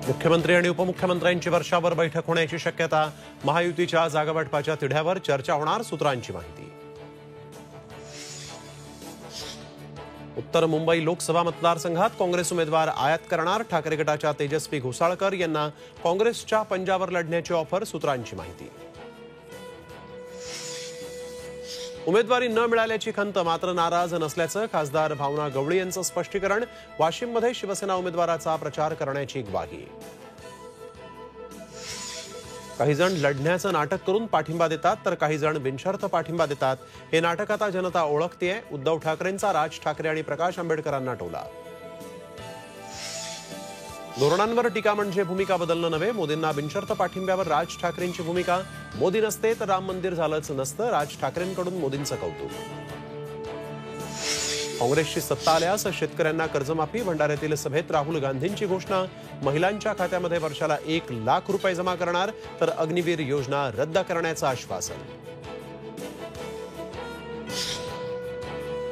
मुख्यमंत्री आणि उपमुख्यमंत्र्यांची वर्षावर बैठक होण्याची शक्यता। महायुतीच्या जागावाटपाच्या तिढ्यावर चर्चा होणार, सूत्रांची माहिती। उत्तर मुंबई लोकसभा मतदारसंघात काँग्रेस उमेदवार आयात करणार। ठाकरे गटाच्या तेजस्वी घोसाळकर यांना काँग्रेसच्या पंजावर लढण्याची ऑफर, सूत्रांची माहिती। उमेदवारी न मिळाल्याची खंत मात्र नाराज नसल्याचं खासदार भावना गवळी यांचं स्पष्टीकरण। वाशिममध्ये शिवसेना उमेदवाराचा प्रचार करण्याची ग्वाही। काही जण लढण्याचं नाटक करून पाठिंबा देतात तर काही जण बिनशर्त पाठिंबा देतात। हे नाटक आता जनता ओळखतेय। उद्धव ठाकरेंचा राज ठाकरे आणि प्रकाश आंबेडकरांना टोला। धोरणांवर टीका म्हणजे भूमिका बदलणं नव्हे। मोदींना बिनशर्त पाठिंब्यावर राज ठाकरेंची भूमिका। मोदी नसते तर राम मंदिर झालंच नसतं, राज ठाकरेंकडून मोदींचं कौतुक। काँग्रेसची सत्ता आल्यास शेतकऱ्यांना कर्जमाफी। भंडाऱ्यातील सभेत राहुल गांधींची घोषणा। महिलांच्या खात्यामध्ये वर्षाला 1 लाख रुपये जमा करणार तर अग्निवीर योजना रद्द करण्याचं आश्वासन।